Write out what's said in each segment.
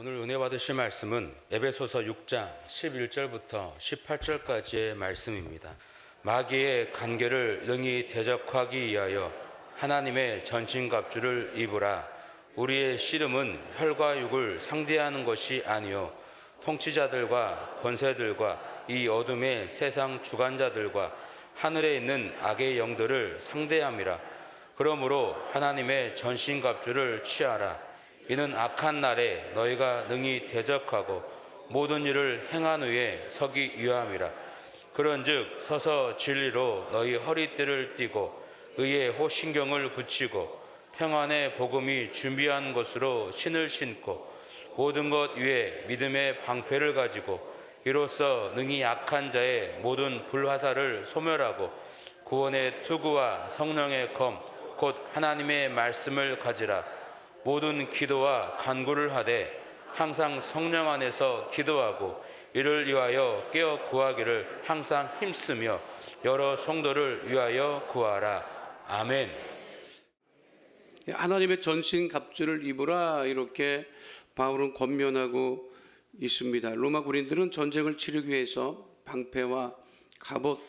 오늘 은혜 받으실 말씀은 에베소서 6장 11절부터 18절까지의 말씀입니다. 마귀의 관계를 능히 대적하기 위하여 하나님의 전신갑주를 입으라. 우리의 씨름은 혈과 육을 상대하는 것이 아니요 통치자들과 권세들과 이 어둠의 세상 주관자들과 하늘에 있는 악의 영들을 상대함이라. 그러므로 하나님의 전신갑주를 취하라. 이는 악한 날에 너희가 능히 대적하고 모든 일을 행한 후에 서기 위함이라. 그런즉 서서 진리로 너희 허리띠를 띠고 의의 호신경을 붙이고 평안의 복음이 준비한 것으로 신을 신고 모든 것 위에 믿음의 방패를 가지고 이로써 능히 약한 자의 모든 불화살을 소멸하고 구원의 투구와 성령의 검 곧 하나님의 말씀을 가지라. 모든 기도와 간구를 하되 항상 성령 안에서 기도하고 이를 위하여 깨어 구하기를 항상 힘쓰며 여러 성도를 위하여 구하라. 아멘. 하나님의 전신 갑주를 입으라, 이렇게 바울은 권면하고 있습니다. 로마 군인들은 전쟁을 치르기 위해서 방패와 갑옷,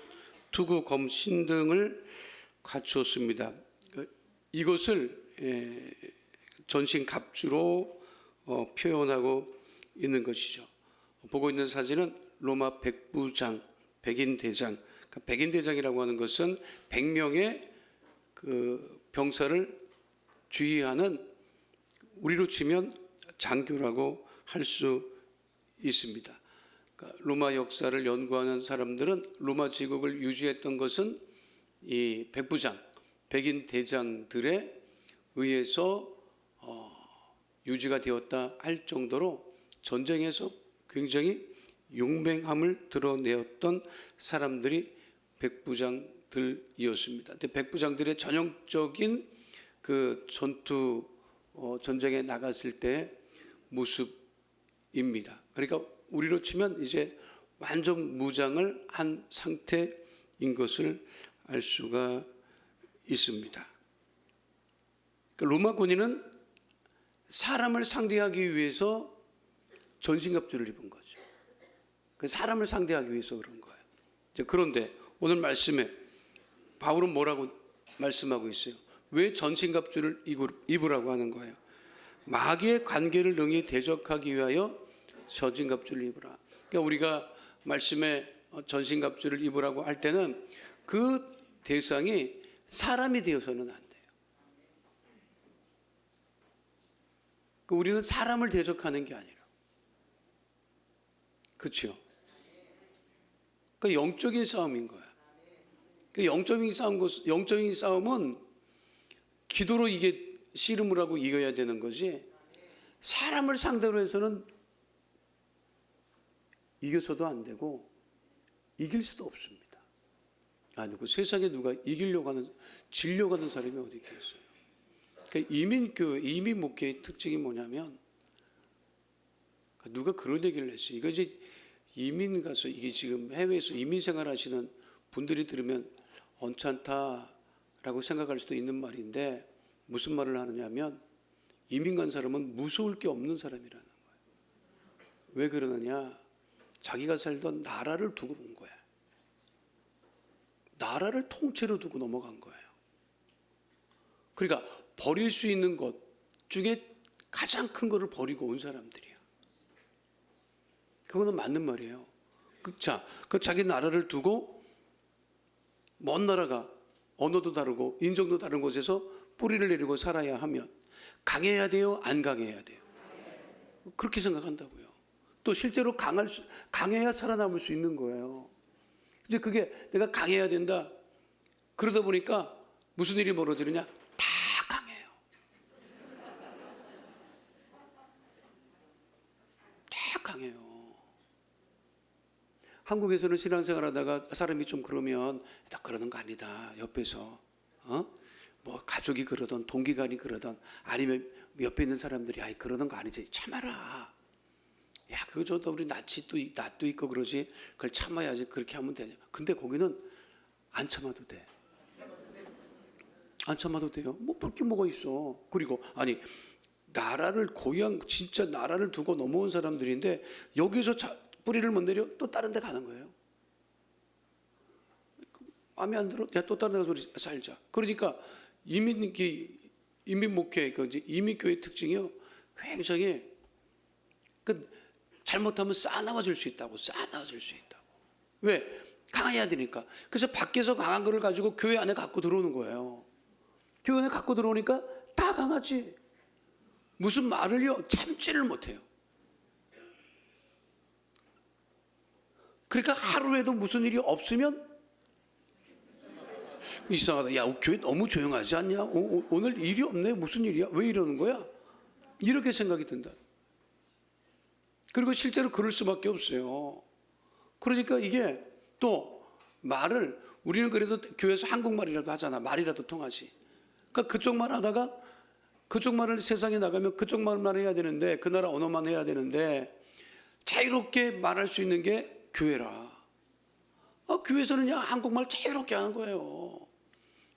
투구, 검, 신 등을 갖추었습니다. 이것을 전신 갑주로 표현하고 있는 것이죠. 보고 있는 사진은 로마 백부장, 백인대장. 그러니까 백인대장이라고 하는 것은 100명의 그 병사를 주의하는, 우리로 치면 장교라고 할 수 있습니다. 그러니까 로마 역사를 연구하는 사람들은 로마 제국을 유지했던 것은 이 백부장, 백인대장들에 의해서 유지가 되었다 할 정도로 전쟁에서 굉장히 용맹함을 드러내었던 사람들이 백부장들이었습니다. 백부장들의 전형적인 그 전투 전쟁에 나갔을 때 모습입니다. 그러니까 우리로 치면 이제 완전 무장을 한 상태인 것을 알 수가 있습니다. 로마 군인은 사람을 상대하기 위해서 전신갑주를 입은 거죠. 사람을 상대하기 위해서 그런 거예요. 그런데 오늘 말씀에 바울은 뭐라고 말씀하고 있어요? 왜 전신갑주를 입으라고 하는 거예요? 마귀의 관계를 능히 대적하기 위하여 전신갑주를 입으라. 그러니까 우리가 말씀에 전신갑주를 입으라고 할 때는 그 대상이 사람이 되어서는 안 돼요. 우리는 사람을 대적하는 게 아니라, 그렇죠? 그 영적인 싸움인 거야. 그 영적인 싸움은 기도로 이게 씨름을 하고 이겨야 되는 거지. 사람을 상대로 해서는 이겨서도 안 되고 이길 수도 없습니다. 아니고 세상에 누가 지려고 하는 사람이 어디 있겠어요? 그러니까 이민 목회의 특징이 뭐냐면, 누가 그런 얘기를 했어요. 이거 이제 이민 가서, 이게 지금 해외에서 이민 생활하시는 분들이 들으면 언짢다라고 생각할 수도 있는 말인데, 무슨 말을 하느냐면 이민 간 사람은 무서울 게 없는 사람이라는 거예요. 왜 그러느냐? 자기가 살던 나라를 두고 온 거야. 나라를 통째로 두고 넘어간 거예요. 그러니까 버릴 수 있는 것 중에 가장 큰 거를 버리고 온 사람들이야. 그거는 맞는 말이에요. 그 자기 나라를 두고 먼 나라가 언어도 다르고 인종도 다른 곳에서 뿌리를 내리고 살아야 하면 강해야 돼요? 안 강해야 돼요? 그렇게 생각한다고요. 또 실제로 강해야 살아남을 수 있는 거예요. 이제 그게 내가 강해야 된다. 그러다 보니까 무슨 일이 벌어지느냐? 다 강해요. 다 강해요. 한국에서는 신앙생활 하다가 사람이 좀 그러면 나 그러는 거 아니다. 옆에서 뭐 가족이 그러던 동기간이 그러던 아니면 옆에 있는 사람들이 아이 그러는 거 아니지. 참아라. 야, 그거 저도 우리 낯도 있고 그러지. 그걸 참아야지. 그렇게 하면 되냐. 근데 거기는 안 참아도 돼. 안 참아도 돼요. 뭐 볼 게 뭐가 있어. 그리고 아니 나라를 고향 진짜 나라를 두고 넘어온 사람들인데 여기서 뿌리를 못 내려 또 다른 데 가는 거예요. 마음에 안 들어? 야, 또 다른 데 가서 우리 살자. 그러니까 이민 목회 이민 교회 특징이요. 굉장히 잘못하면 쌓아나와 줄 수 있다고. 왜? 강해야 되니까. 그래서 밖에서 강한 거를 가지고 교회 안에 갖고 들어오는 거예요. 교회 안에 갖고 들어오니까 다 강하지. 무슨 말을요 참지를 못해요. 그러니까 하루에도 무슨 일이 없으면 이상하다. 야, 교회 너무 조용하지 않냐? 오늘 일이 없네. 무슨 일이야? 왜 이러는 거야? 이렇게 생각이 든다. 그리고 실제로 그럴 수밖에 없어요. 그러니까 이게 또 말을 우리는 그래도 교회에서 한국말이라도 하잖아. 말이라도 통하지. 그러니까 그쪽 말 하다가 그쪽 말을 세상에 나가면 그쪽 말만 해야 되는데 그 나라 언어만 해야 되는데 자유롭게 말할 수 있는 게 교회라. 교회에서는 그냥 한국말 자유롭게 하는 거예요.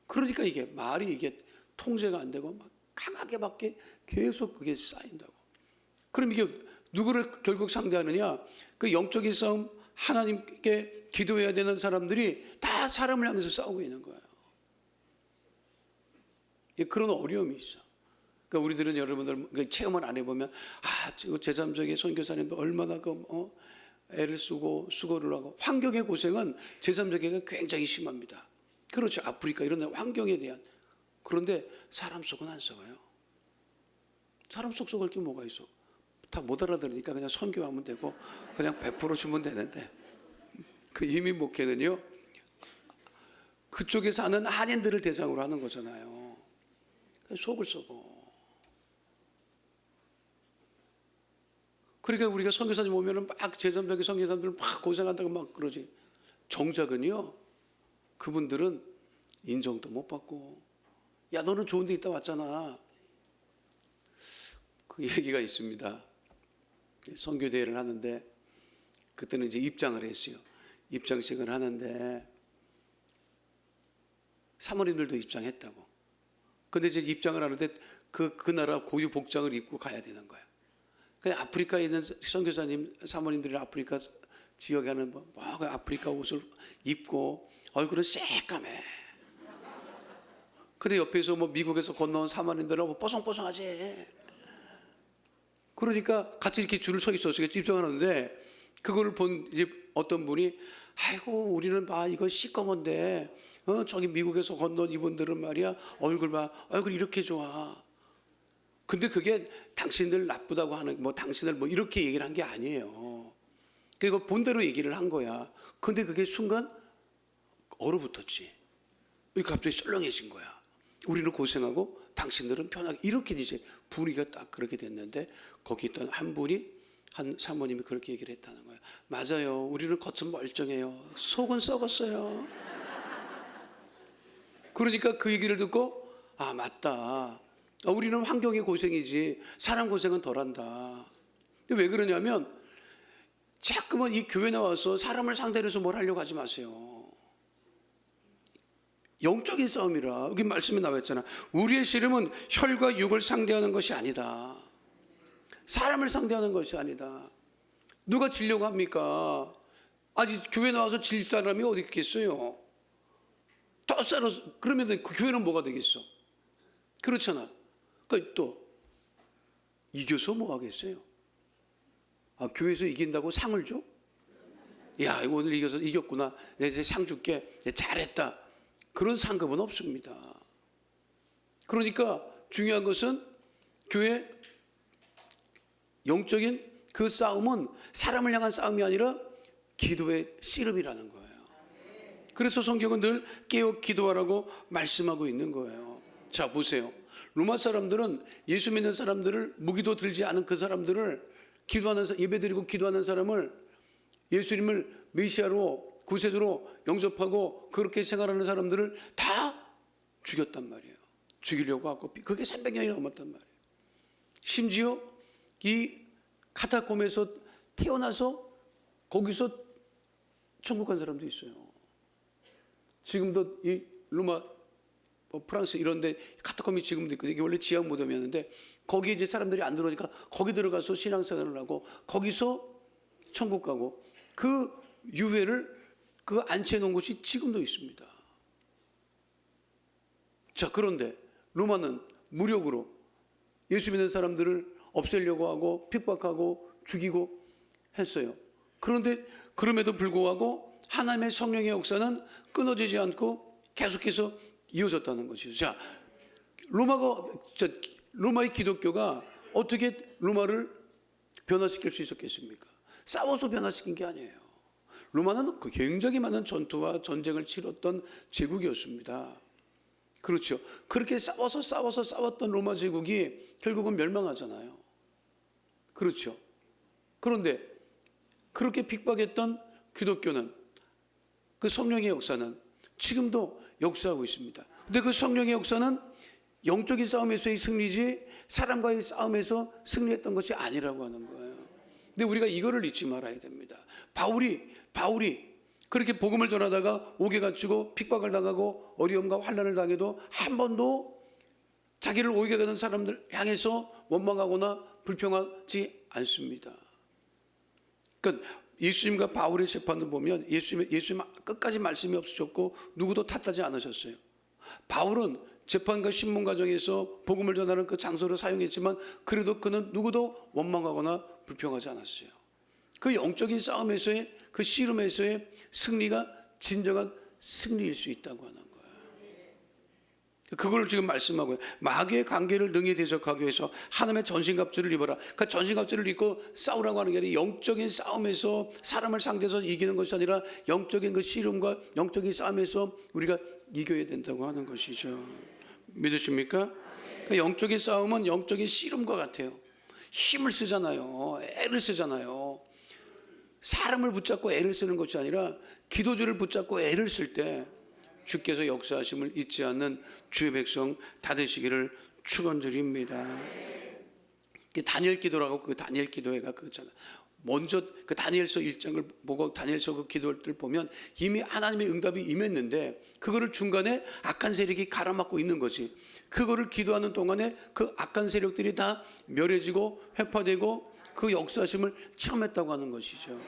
그러니까 이게 말이 이게 통제가 안 되고 막 강하게밖에 계속 그게 쌓인다고. 그럼 이게 누구를 결국 상대하느냐? 그 영적인 싸움, 하나님께 기도해야 되는 사람들이 다 사람을 향해서 싸우고 있는 거예요. 그런 어려움이 있어. 그러니까 우리들은 여러분들 체험을 안 해보면 제3세계 선교사님도 얼마나 애를 쓰고 수고를 하고 환경의 고생은 제3세계가 굉장히 심합니다. 그렇죠. 아프리카 이런 데 환경에 대한. 그런데 사람 속은 안 썩어요. 사람 속 썩을 게 뭐가 있어. 다 못 알아들으니까 그냥 선교하면 되고 그냥 100% 주면 되는데 그 이민 목회는요 그쪽에 사는 한인들을 대상으로 하는 거잖아요. 속을 썩어. 그러니까 우리가 선교사님 오면은 막 제3세계 선교사님들 막 고생한다고 막 그러지. 정작은요, 그분들은 인정도 못 받고, 야, 너는 좋은 데 있다 왔잖아. 그 얘기가 있습니다. 선교대회를 하는데, 그때는 이제 입장을 했어요. 입장식을 하는데, 사모님들도 입장했다고. 근데 이제 입장을 하는데, 그 나라 고유 복장을 입고 가야 되는 거야. 그냥 아프리카에 있는 선교사님, 사모님들이 아프리카 지역에 하는 아프리카 옷을 입고 얼굴은 새까매. 근데 옆에서 미국에서 건너온 사모님들하고 뽀송뽀송하지. 그러니까 같이 이렇게 줄을 서 있었어요. 입장하는데 그걸 본 이제 어떤 분이 아이고 우리는 이거 시꺼먼데 저기 미국에서 건너온 이분들은 말이야 얼굴 이렇게 좋아. 근데 그게 당신들 나쁘다고 하는 당신들 이렇게 얘기를 한 게 아니에요. 그리고 본대로 얘기를 한 거야. 근데 그게 순간 얼어붙었지. 갑자기 썰렁해진 거야. 우리는 고생하고 당신들은 편하게 이렇게 이제 분위기가 딱 그렇게 됐는데 거기 있던 한 사모님이 그렇게 얘기를 했다는 거야. 맞아요. 우리는 겉은 멀쩡해요. 속은 썩었어요. 그러니까 그 얘기를 듣고 맞다. 우리는 환경의 고생이지 사람 고생은 덜한다. 왜 그러냐면 자꾸만 이 교회 나와서 사람을 상대로 해서 뭘 하려고 하지 마세요. 영적인 싸움이라. 여기 말씀에 나와 있잖아. 우리의 씨름은 혈과 육을 상대하는 것이 아니다. 사람을 상대하는 것이 아니다. 누가 지려고 합니까? 아니 교회 나와서 질 사람이 어디 있겠어요? 더 싸서 그러면 그 교회는 뭐가 되겠어? 그렇잖아. 그러니까 또 이겨서 뭐 하겠어요? 교회에서 이긴다고 상을 줘? 야, 이거 오늘 이겼구나. 내가 상 줄게. 잘했다. 그런 상급은 없습니다. 그러니까 중요한 것은 교회 영적인 그 싸움은 사람을 향한 싸움이 아니라 기도의 씨름이라는 거예요. 그래서 성경은 늘 깨어 기도하라고 말씀하고 있는 거예요. 자, 보세요. 로마 사람들은 예수 믿는 사람들을 무기도 들지 않은 그 사람들을 예배드리고 기도하는 사람을 예수님을 메시아로 구세주로 영접하고 그렇게 생활하는 사람들을 다 죽였단 말이에요. 죽이려고 하고 그게 300년이 넘었단 말이에요. 심지어 이 카타콤에서 태어나서 거기서 천국 간 사람도 있어요. 지금도 이 로마 프랑스 이런데 카타콤이 지금도 있거든요. 이게 원래 지하 무덤이었는데 거기 이제 사람들이 안 들어오니까 거기 들어가서 신앙생활을 하고 거기서 천국 가고 그 유해를 그 안치해 놓은 곳이 지금도 있습니다. 자, 그런데 로마는 무력으로 예수 믿는 사람들을 없애려고 하고 핍박하고 죽이고 했어요. 그런데 그럼에도 불구하고 하나님의 성령의 역사는 끊어지지 않고 계속해서 이어졌다는 것이죠. 자, 로마의 기독교가 어떻게 로마를 변화시킬 수 있었겠습니까? 싸워서 변화시킨 게 아니에요. 로마는 굉장히 많은 전투와 전쟁을 치렀던 제국이었습니다. 그렇죠. 그렇게 싸웠던 로마 제국이 결국은 멸망하잖아요. 그렇죠. 그런데 그렇게 핍박했던 기독교는 그 성령의 역사는 지금도 역사하고 있습니다. 근데 그 성령의 역사는 영적인 싸움에서의 승리지 사람과의 싸움에서 승리했던 것이 아니라고 하는 거예요. 근데 우리가 이거를 잊지 말아야 됩니다. 바울이 그렇게 복음을 전하다가 옥에 갇히고 핍박을 당하고 어려움과 환난을 당해도 한 번도 자기를 오게 가는 사람들 향해서 원망하거나 불평하지 않습니다. 그러니까 예수님과 바울의 재판을 보면 예수님 끝까지 말씀이 없으셨고 누구도 탓하지 않으셨어요. 바울은 재판과 신문 과정에서 복음을 전하는 그 장소를 사용했지만 그래도 그는 누구도 원망하거나 불평하지 않았어요. 그 영적인 싸움에서의 그 씨름에서의 승리가 진정한 승리일 수 있다고 하는 거예요. 그걸 지금 말씀하고요. 마귀의 관계를 능히 대적하기 위해서 하나님의 전신갑주를 입어라. 그 전신갑주를 입고 싸우라고 하는 게 아니라 영적인 싸움에서 사람을 상대해서 이기는 것이 아니라 영적인 그 씨름과 영적인 싸움에서 우리가 이겨야 된다고 하는 것이죠. 믿으십니까? 그 영적인 싸움은 영적인 씨름과 같아요. 힘을 쓰잖아요. 애를 쓰잖아요. 사람을 붙잡고 애를 쓰는 것이 아니라 기도주를 붙잡고 애를 쓸 때 주께서 역사하심을 잊지 않는 주의 백성 다 되시기를 축원드립니다. 다니엘 기도라고 그 다니엘 기도회가 그거잖아요. 먼저 그 다니엘서 1장을 보고 다니엘서 그 기도를 보면 이미 하나님의 응답이 임했는데 그거를 중간에 악한 세력이 가로막고 있는 거지. 그거를 기도하는 동안에 그 악한 세력들이 다 멸해지고 회파되고 그 역사하심을 체험했다고 하는 것이죠.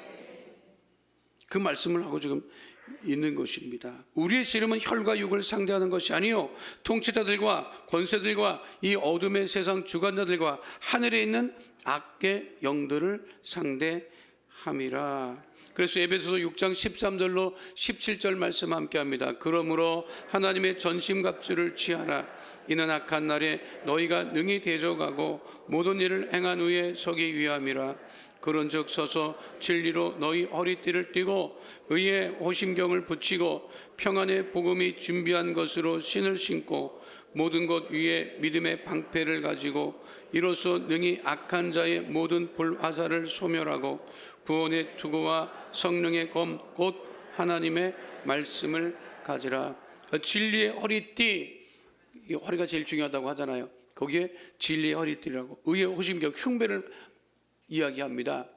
그 말씀을 하고 지금 있는 것입니다. 우리의 씨름은 혈과 육을 상대하는 것이 아니요 통치자들과 권세들과 이 어둠의 세상 주관자들과 하늘에 있는 악의 영들을 상대함이라. 그래서 에베소서 6장 13절로 17절 말씀 함께 합니다. 그러므로 하나님의 전심갑주를 취하라. 이는 악한 날에 너희가 능히 대적하고 모든 일을 행한 후에 서기 위함이라. 그런즉 서서 진리로 너희 허리띠를 띠고 의의 호심경을 붙이고 평안의 복음이 준비한 것으로 신을 신고 모든 것 위에 믿음의 방패를 가지고 이로써 능히 악한 자의 모든 불화살을 소멸하고 구원의 투구와 성령의 검 곧 하나님의 말씀을 가지라. 진리의 허리띠, 이 허리가 제일 중요하다고 하잖아요. 거기에 진리의 허리띠라고 의의 호심경 흉배를 이야기합니다.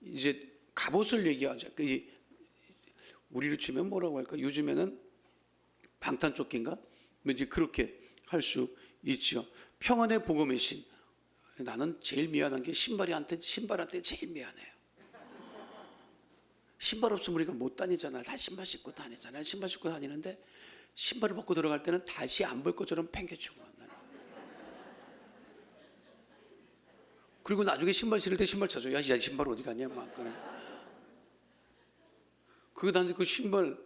이제 갑옷을 얘기하자. 우리로 치면 뭐라고 할까? 요즘에는 방탄조끼인가? 이제 그렇게 할 수 있죠. 평안의 복음의 신. 나는 제일 미안한 게 신발한테 제일 미안해요. 신발 없으면 우리가 못 다니잖아요. 다 신발 신고 다니잖아요. 신발 신고 다니는데 신발을 벗고 들어갈 때는 다시 안 볼 것처럼 팽개치고 만나요. 그리고 나중에 신발 신을 때 신발 찾아요. 야, 신발 어디 갔냐? 막 그래. 나는 그 신발,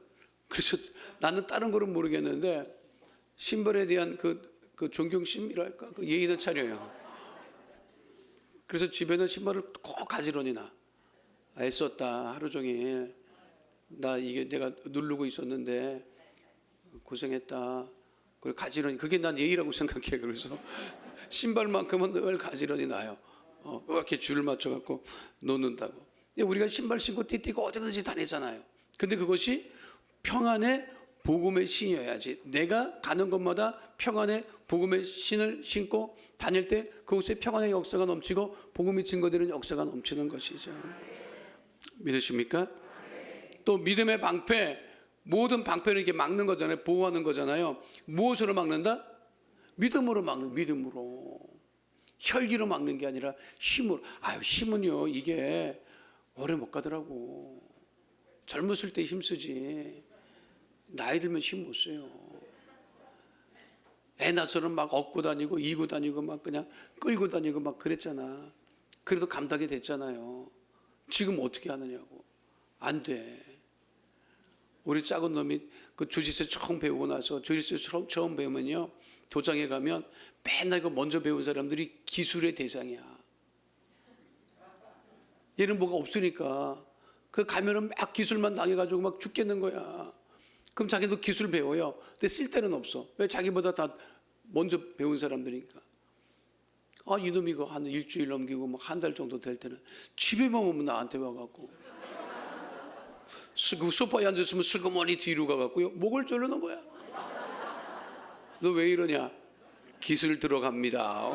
그래서 나는 다른 거는 모르겠는데 신발에 대한 그 존경심이랄까, 그 예의는 차려요. 그래서 집에는 신발을 꼭 가지런히 놔. 애썼다 하루 종일. 이게 내가 누르고 있었는데 고생했다. 그리고 가지런히, 그게 난 예의라고 생각해. 그래서 신발만큼은 늘 가지런히 놔요. 이렇게 줄을 맞춰갖고 놓는다고. 우리가 신발 신고 띠띠고 어디든지 다니잖아요. 근데 그것이 평안의 복음의 신이어야지. 내가 가는 곳마다 평안의 복음의 신을 신고 다닐 때 그곳에 평안의 역사가 넘치고 복음이 증거되는 역사가 넘치는 것이죠. 믿으십니까? 또 믿음의 방패, 모든 방패를 이렇게 막는 거잖아요. 보호하는 거잖아요. 무엇으로 막는다? 믿음으로 막는, 믿음으로. 혈기로 막는 게 아니라 힘으로. 아유, 힘은요, 이게 오래 못 가더라고. 젊었을 때 힘쓰지. 나이 들면 힘 못 써요. 애 낳아서는 막 업고 다니고 이고 다니고 막 그냥 끌고 다니고 막 그랬잖아. 그래도 감당이 됐잖아요. 지금 어떻게 하느냐고. 안 돼. 우리 작은 놈이 그 주짓수 처음 배우고 나서 주짓수 처음 배우면요, 도장에 가면 맨날 그 먼저 배운 사람들이 기술의 대상이야. 얘는 뭐가 없으니까 그 가면은 막 기술만 당해가지고 막 죽겠는 거야. 그럼 자기도 기술 배워요. 근데 쓸 데는 없어. 왜? 자기보다 다 먼저 배운 사람들이니까. 아, 이놈이 이거 한 일주일 넘기고 막 한 달 정도 될 때는 집에만 오면 나한테 와갖고 그 소파에 앉았으면 슬그머니 뒤로 가갖고요, 목을 조르는 거야. 너 왜 이러냐? 기술 들어갑니다.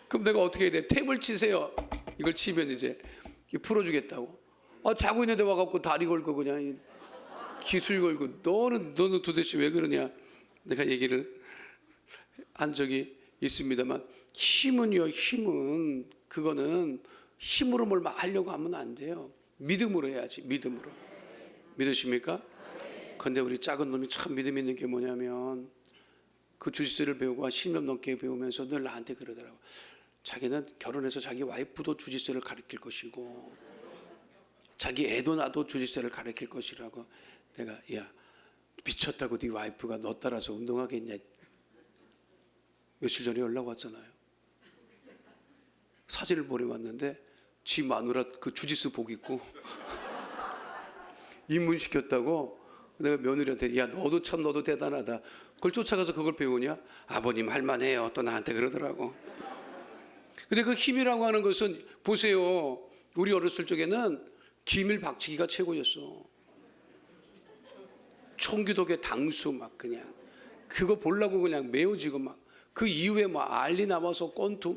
그럼 내가 어떻게 해야 돼? 탭을 치세요. 이걸 치면 이제 풀어주겠다고. 아, 자고 있는데 와갖고 다리 걸고 그냥 기술 걸고. 너는 도대체 왜 그러냐? 내가 얘기를 한 적이 있습니다만, 힘은요, 힘은 그거는 힘으로 뭘 하려고 하면 안 돼요. 믿음으로 해야지. 믿음으로. 믿으십니까? 근데 우리 작은 놈이 참 믿음 있는 게 뭐냐면, 그 주짓수를 배우고 한 10년 넘게 배우면서 늘 나한테 그러더라고. 자기는 결혼해서 자기 와이프도 주짓수를 가르칠 것이고 자기 애도 나도 주짓수를 가르칠 것이라고. 내가, 야, 미쳤다고 네 와이프가 너 따라서 운동하겠냐. 며칠 전에 연락 왔잖아요. 사진을 보내왔는데 지 마누라 그 주짓수 복 입고 입문시켰다고. 내가 며느리한테, 야, 너도 대단하다. 그걸 쫓아가서 그걸 배우냐? 아버님 할만해요. 또 나한테 그러더라고. 근데 그 힘이라고 하는 것은, 보세요, 우리 어렸을 적에는 기밀 박치기가 최고였어. 총기독의 당수 막 그냥 그거 보려고 그냥 메워지고 막 그 이후에 뭐 알리 나와서 권투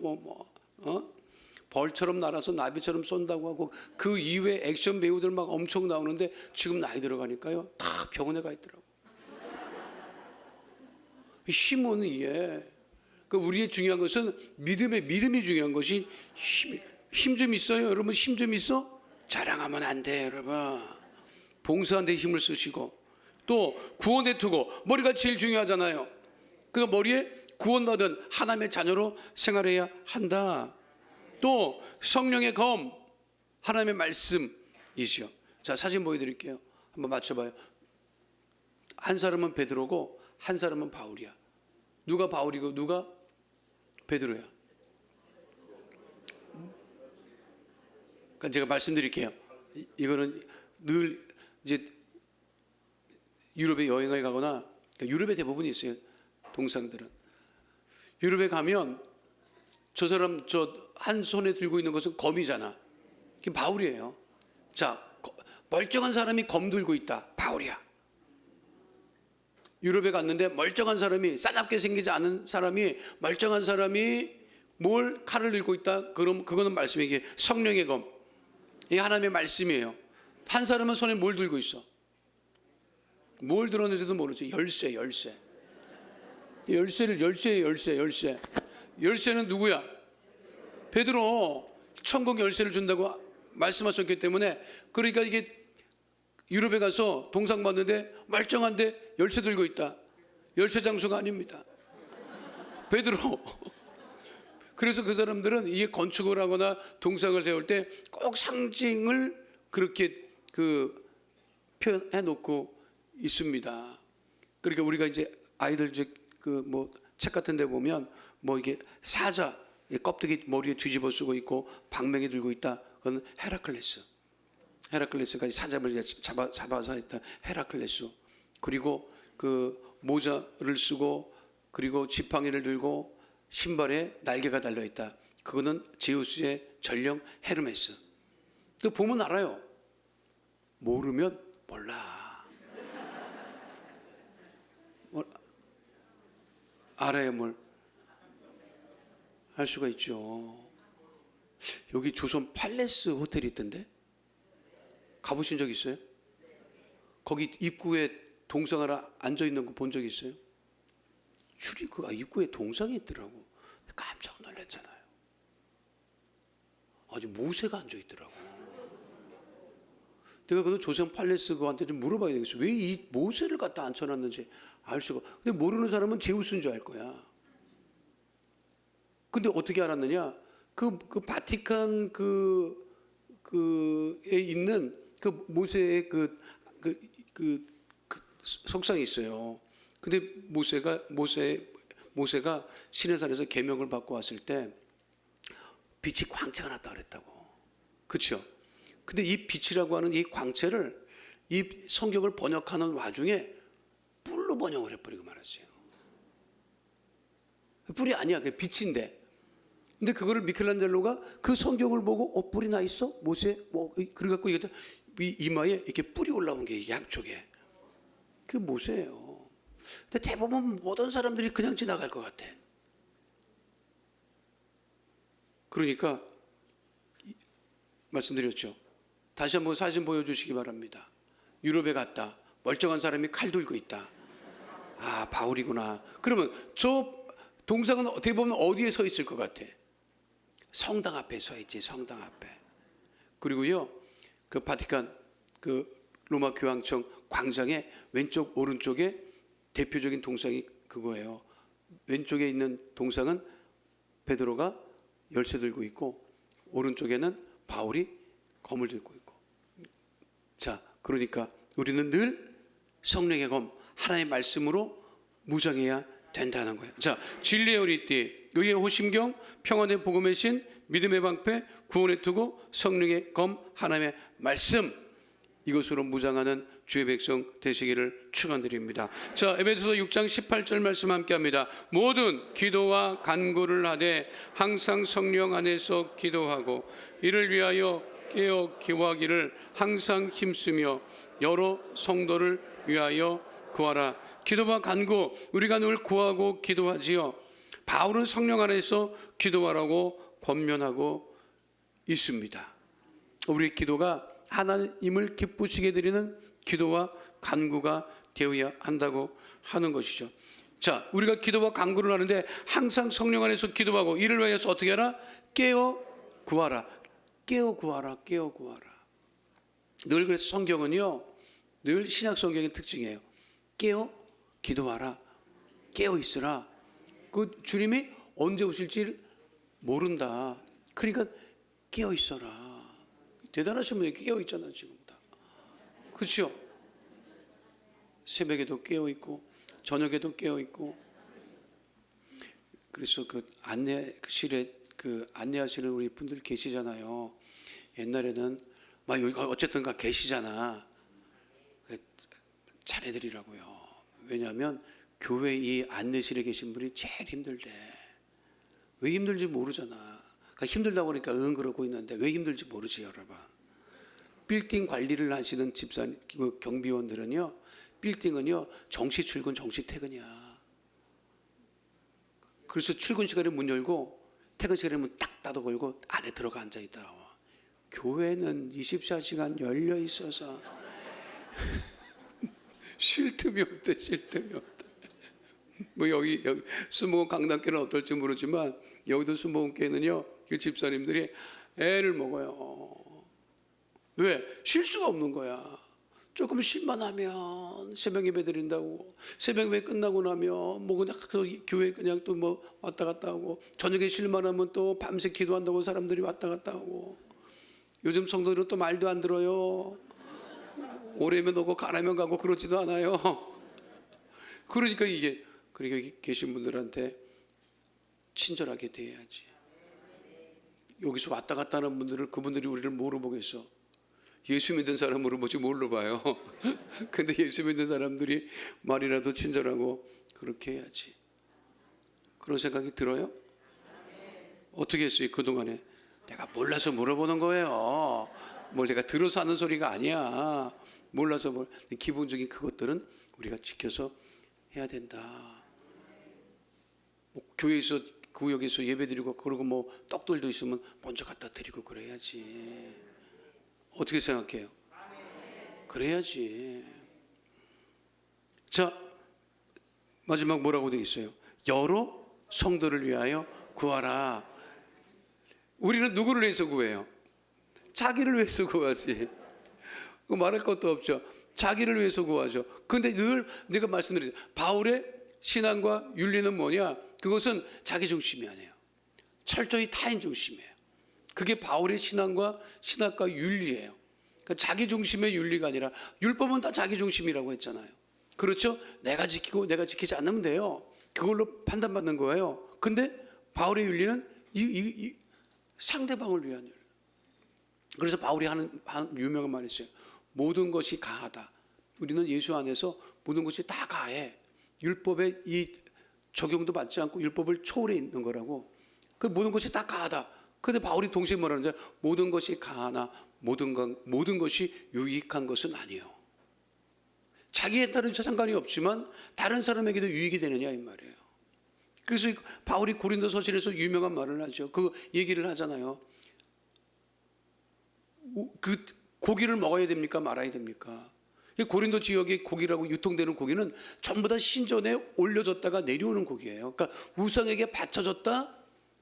벌처럼 날아서 나비처럼 쏜다고 하고 그 이후에 액션 배우들 막 엄청 나오는데 지금 나이 들어가니까요 다 병원에 가 있더라고. 힘은 이게 그 우리의 중요한 것은 믿음이 중요한 것이 힘 좀 있어요, 여러분. 힘 좀 있어? 자랑하면 안 돼, 여러분. 봉사하는 데 힘을 쓰시고 또 구원의 투고, 머리가 제일 중요하잖아요. 그 머리에 구원받은 하나님의 자녀로 생활해야 한다. 또 성령의 검, 하나님의 말씀이죠. 자, 사진 보여드릴게요. 한번 맞춰봐요. 한 사람은 베드로고 한 사람은 바울이야. 누가 바울이고 누가 베드로야? 그러니까 제가 말씀드릴게요. 이거는 늘 이제 유럽에 여행을 가거나, 그러니까 유럽에 대부분 있어요, 동상들은. 유럽에 가면 저 사람 저 한 손에 들고 있는 것은 검이잖아. 그게 바울이에요. 자, 멀쩡한 사람이 검 들고 있다, 바울이야. 유럽에 갔는데 멀쩡한 사람이, 싸납게 생기지 않은 사람이, 멀쩡한 사람이 뭘 칼을 들고 있다, 그럼 그거는 말씀이게 성령의 검, 이게 하나님의 말씀이에요. 한 사람은 손에 뭘 들고 있어? 뭘 들었는지도 모르지. 열쇠. 열쇠는 누구야? 베드로. 천국 열쇠를 준다고 말씀하셨기 때문에. 그러니까 이게 유럽에 가서 동상 봤는데 멀쩡한데 열쇠 들고 있다. 열쇠 장수가 아닙니다, 베드로. 그래서 그 사람들은 이게 건축을 하거나 동상을 세울 때 꼭 상징을 그렇게 표현해 놓고 있습니다. 그러니까 우리가 이제 아이들 책 같은 데 보면 이게 사자 껍데기 머리에 뒤집어 쓰고 있고 방맹이 들고 있다. 그건 헤라클레스가 사자를 잡아서 했다. 헤라클레스. 그리고 그 모자를 쓰고 그리고 지팡이를 들고 신발에 날개가 달려 있다. 그거는 제우스의 전령 헤르메스. 그 보면 알아요. 모르면 몰라. 알아야 뭘 할 수가 있죠. 여기 조선 팔레스 호텔이 있던데 가보신 적 있어요? 거기 입구에 동상 하나 앉아 있는 거 본 적 있어요? 출입구가 입구에 동상이 있더라고. 깜짝 놀랐잖아요. 아주 모세가 앉아 있더라고. 내가 그 조선 팔레스 그한테 좀 물어봐야 되겠어. 왜 이 모세를 갖다 앉혀놨는지 알 수가. 근데 모르는 사람은 제우스인 줄 알 거야. 근데 어떻게 알았느냐? 그 바티칸 그에 있는 그 모세의 그 석상이 있어요. 근데 모세가 시내산에서 계명을 받고 왔을 때 빛이 광채가 났다 그랬다고. 그렇죠? 근데 이 빛이라고 하는 이 광채를 이 성경을 번역하는 와중에 뿔로 번역을 해버리고 말았어요. 뿔이 아니야, 그게 빛인데. 근데 그거를 미켈란젤로가 그 성경을 보고 뿔이 나 있어? 모세 뭐 그래갖고 이게 이마에 이렇게 뿔이 올라온 게 양쪽에. 그게 모세예요. 근데 대부분 모든 사람들이 그냥 지나갈 것 같아. 그러니까 말씀드렸죠. 다시 한번 사진 보여주시기 바랍니다. 유럽에 갔다. 멀쩡한 사람이 칼 들고 있다. 아, 바울이구나. 그러면 저 동상은 어떻게 보면 어디에 서 있을 것 같아? 성당 앞에 서 있지, 성당 앞에. 그리고요, 그 바티칸 그 로마 교황청 광장의 왼쪽 오른쪽에 대표적인 동상이 그거예요. 왼쪽에 있는 동상은 베드로가 열쇠 들고 있고 오른쪽에는 바울이 검을 들고 있고. 자, 그러니까 우리는 늘 성령의 검, 하나님의 말씀으로 무장해야 된다는 거예요. 자, 진리의 허리띠, 의의 호심경, 평안의 복음의 신, 믿음의 방패, 구원의 투구, 성령의 검, 하나님의 말씀, 이것으로 무장하는 주의 백성 되시기를 축원드립니다. 자, 에베소서 6장 18절 말씀 함께합니다. 모든 기도와 간구를 하되 항상 성령 안에서 기도하고 이를 위하여 깨어 기도하기를 항상 힘쓰며 여러 성도를 위하여 구하라. 기도와 간구, 우리가 늘 구하고 기도하지요. 바울은 성령 안에서 기도하라고 권면하고 있습니다. 우리 기도가 하나님을 기쁘시게 드리는 기도와 간구가 되어야 한다고 하는 것이죠. 자, 우리가 기도와 간구를 하는데 항상 성령 안에서 기도하고 이를 위해서 어떻게 하라? 깨어 구하라. 깨어 구하라. 깨어 구하라. 늘 그래서 성경은요, 늘 신약 성경의 특징이에요. 깨어 기도하라. 깨어 있으라. 그 주님이 언제 오실지 모른다. 그러니까 깨어 있어라. 대단하신 분이 깨어 있잖아 지금 다. 그렇죠? 새벽에도 깨어 있고 저녁에도 깨어 있고. 그래서 그 안내실에 그 안내하시는 우리 분들 계시잖아요. 옛날에는 막 여기 어쨌든가 계시잖아. 잘해드리라고요. 왜냐하면 교회 이 안내실에 계신 분이 제일 힘들대. 왜 힘들지 모르잖아. 그러니까 힘들다고 그러니까 그러고 있는데 왜 힘들지 모르지 여러분. 빌딩 관리를 하시는 집사님, 경비원들은요, 빌딩은요 정시 출근, 정시 퇴근이야. 그래서 출근 시간에 문 열고 퇴근 시간에 문 딱 닫아 걸고 안에 들어가 앉아 있다. 교회는 24시간 열려 있어서 쉴 틈이 없다, 쉴 틈이 없다. 뭐 여기 수목원 강남교는 어떨지 모르지만 여기도 수목원교회는요, 그 집사님들이 애를 먹어요. 왜? 쉴 수가 없는 거야. 조금 쉴만 하면 새벽 예배 드린다고, 새벽 예배 끝나고 나면 뭐 그냥 교회 그냥 또 뭐 왔다 갔다 하고, 저녁에 쉴만 하면 또 밤새 기도한다고 사람들이 왔다 갔다 하고. 요즘 성도들은 또 말도 안 들어요. 오래면 오고 가라면 가고 그러지도 않아요. 그러니까 이게, 그러니까 계신 분들한테 친절하게 대해야지. 여기서 왔다 갔다 하는 분들을, 그분들이 우리를 뭐로 보겠어? 예수 믿는 사람으로 보지 뭘로 봐요? 근데 예수 믿는 사람들이 말이라도 친절하고 그렇게 해야지. 그런 생각이 들어요? 어떻게 했어요 그동안에? 내가 몰라서 물어보는 거예요. 뭘 내가 들어서 하는 소리가 아니야. 몰라서 뭘. 기본적인 그것들은 우리가 지켜서 해야 된다. 뭐 교회에서 구역에서 예배드리고 그러고 뭐 떡들도 있으면 먼저 갖다 드리고 그래야지. 어떻게 생각해요? 그래야지. 자, 마지막 뭐라고 되어 있어요? 여러 성도를 위하여 구하라. 우리는 누구를 위해서 구해요? 자기를 위해서 구하지. 말할 것도 없죠. 자기를 위해서 구하죠. 그런데 늘 내가 말씀드리죠. 바울의 신앙과 윤리는 뭐냐? 그것은 자기 중심이 아니에요. 철저히 타인 중심이에요. 그게 바울의 신앙과 윤리예요. 그러니까 자기 중심의 윤리가 아니라, 율법은 다 자기 중심이라고 했잖아요. 그렇죠? 내가 지키고 내가 지키지 않으면 돼요. 그걸로 판단받는 거예요. 근데 바울의 윤리는 이 상대방을 위한 윤리. 그래서 바울이 하는 유명한 말이 있어요. 모든 것이 가하다. 우리는 예수 안에서 모든 것이 다 가해. 율법의 이 적용도 받지 않고 율법을 초월해 있는 거라고. 그 모든 것이 다 가하다. 그런데 바울이 동시에 뭐라는지, 모든 것이 가하나 모든 것이 유익한 것은 아니에요. 자기에 따른 상관이 없지만 다른 사람에게도 유익이 되느냐 이 말이에요. 그래서 바울이 고린도서실에서 유명한 말을 하죠. 그 얘기를 하잖아요. 그 고기를 먹어야 됩니까? 말아야 됩니까? 고린도 지역의 고기라고 유통되는 고기는 전부 다 신전에 올려졌다가 내려오는 고기예요. 그러니까 우상에게 바쳐졌다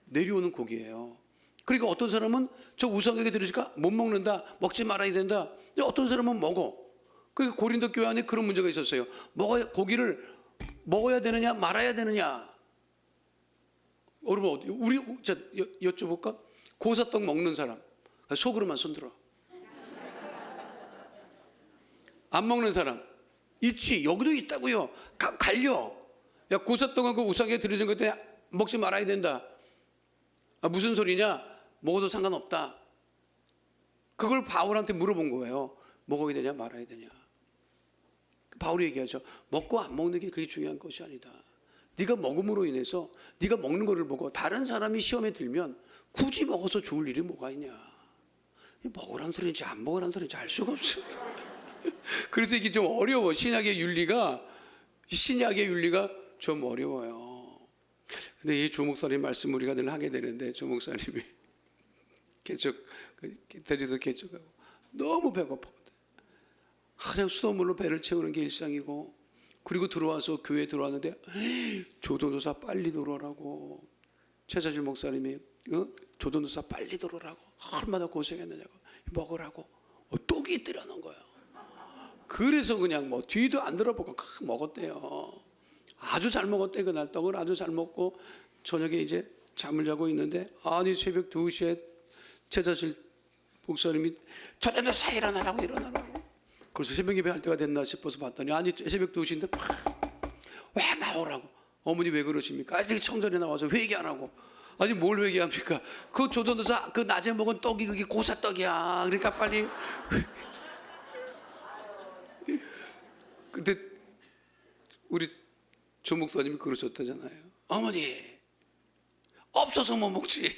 내려오는 고기예요. 그러니까 어떤 사람은 저 우상에게 드리니까 못 먹는다, 먹지 말아야 된다. 어떤 사람은 먹어. 그러니까 고린도 교회 안에 그런 문제가 있었어요. 고기를 먹어야 되느냐 말아야 되느냐. 여러분, 우리 여쭤볼까? 고사떡 먹는 사람 속으로만 손들어. 안 먹는 사람 있지. 여기도 있다고요. 갈려. 야, 고사떡은 그 우상에 드려진 것 때문에 먹지 말아야 된다. 무슨 소리냐? 먹어도 상관없다. 그걸 바울한테 물어본 거예요. 먹어야 되냐 말아야 되냐. 바울이 얘기하죠. 먹고 안 먹는 게 그게 중요한 것이 아니다. 네가 먹음으로 인해서 네가 먹는 거를 보고 다른 사람이 시험에 들면 굳이 먹어서 죽을 일이 뭐가 있냐. 먹으라는 소리인지 안 먹으라는 소리인지 알 수가 없어. 그래서 이게 좀 어려워. 신약의 윤리가 좀 어려워요. 근데 이 조 목사님 말씀 우리가 늘 하게 되는데, 조 목사님이 대지도 개척하고 너무 배고팠거든. 그냥 수돗물로 배를 채우는 게 일상이고, 그리고 들어와서 교회에 들어왔는데 조도노사 빨리 들어오라고. 최자실 목사님이 조도노사 빨리 들어오라고 얼마나 고생했느냐고. 먹으라고 떡이 있더라는 거예요. 그래서 그냥 뭐 뒤도 안 들어보고 먹었대요. 아주 잘 먹었대. 그날 떡을 아주 잘 먹고 저녁에 이제 잠을 자고 있는데, 아니 새벽 2시에 최자실 목사님이 조도노사 일어나라고. 그래서 새벽 예배 할 때가 됐나 싶어서 봤더니, 아니 새벽 2시인데 왜 나오라고. 어머니 왜 그러십니까? 아직 청전에 나와서 회개 안 하고. 아니 뭘 회개합니까? 그 조도노사 그 낮에 먹은 떡이 그게 고사떡이야. 그러니까 빨리. 근데 우리 조 목사님이 그러셨다잖아요. 어머니 없어서 못 먹지.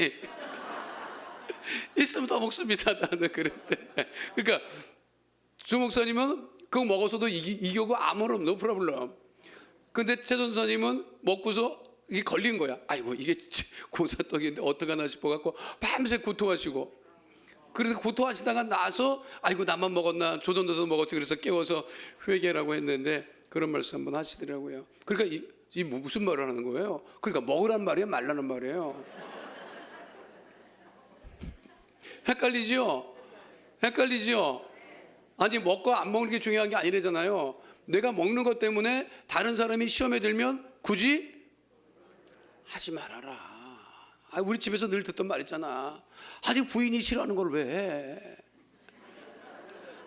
있으면 더 먹습니다. 나는 그랬대. 그러니까 조 목사님은 그거 먹어서도 이겨고 아무런 no problem. 근데 최 전사님은 먹고서 이게 걸린 거야. 아이고 이게 고사떡인데 어떡하나 싶어갖고 밤새 구토하시고, 그래서 구토하시다가 나서 아이고 나만 먹었나, 조전도서 먹었지. 그래서 깨워서 회개라고 했는데 그런 말씀 한번 하시더라고요. 그러니까 이 무슨 말을 하는 거예요? 그러니까 먹으란 말이에요, 말라는 말이에요? 헷갈리죠? 아니 먹고 안 먹는 게 중요한 게 아니래잖아요. 내가 먹는 것 때문에 다른 사람이 시험에 들면 굳이 하지 말아라. 우리 집에서 늘 듣던 말 있잖아. 아니 부인이 싫어하는 걸 왜 해?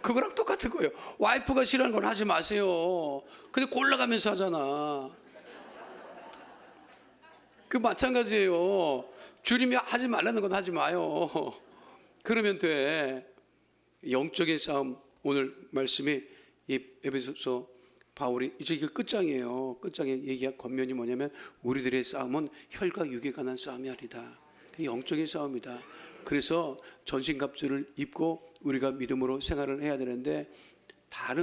그거랑 똑같은 거예요. 와이프가 싫어하는 건 하지 마세요. 근데 골라가면서 하잖아. 그 마찬가지예요. 주님이 하지 말라는 건 하지 마요. 그러면 돼. 영적인 싸움. 오늘 말씀이 이 에베소서 바울이 이제 이게 끝장이에요. 끝장에 얘기한 겉면이 뭐냐면 우리들의 싸움은 혈과 육에 관한 싸움이 아니다. 영적인 싸움이다. 그래서 전신갑주를 입고 우리가 믿음으로 생활을 해야 되는데,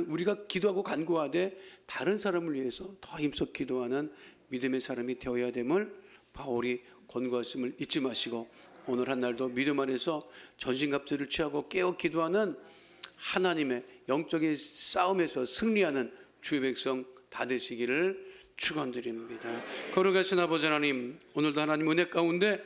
우리가 기도하고 간구하되 다른 사람을 위해서 더 힘써 기도하는 믿음의 사람이 되어야 됨을 바울이 권고하심을 잊지 마시고, 오늘 한 날도 믿음 안에서 전신갑주를 취하고 깨어 기도하는 하나님의 영적인 싸움에서 승리하는 주의 백성 다 되시기를 축원드립니다. 거룩하신 아버지 하나님, 오늘도 하나님 은혜 가운데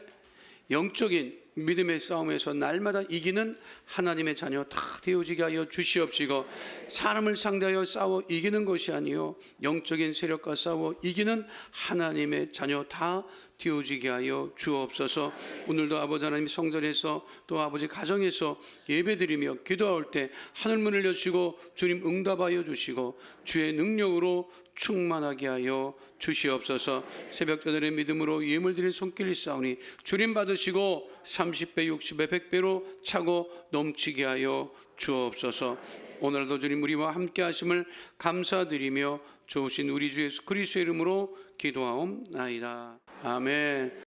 영적인 믿음의 싸움에서 날마다 이기는 하나님의 자녀 다 되어지게 하여 주시옵시고, 사람을 상대하여 싸워 이기는 것이 아니요 영적인 세력과 싸워 이기는 하나님의 자녀 다 되어지게 하여 주옵소서. 오늘도 아버지 하나님 성전에서 또 아버지 가정에서 예배드리며 기도할 때 하늘문을 여시고 주님 응답하여 주시고 주의 능력으로 충만하게 하여 주시옵소서. 새벽자들의 믿음으로 예물 드린 손길이 싸우니 주님 받으시고 30배 60배 100배로 차고 넘치게 하여 주옵소서. 오늘도 주님 우리와 함께 하심을 감사드리며 좋으신 우리 주 예수 그리스도의 이름으로 기도하옵나이다. 아멘.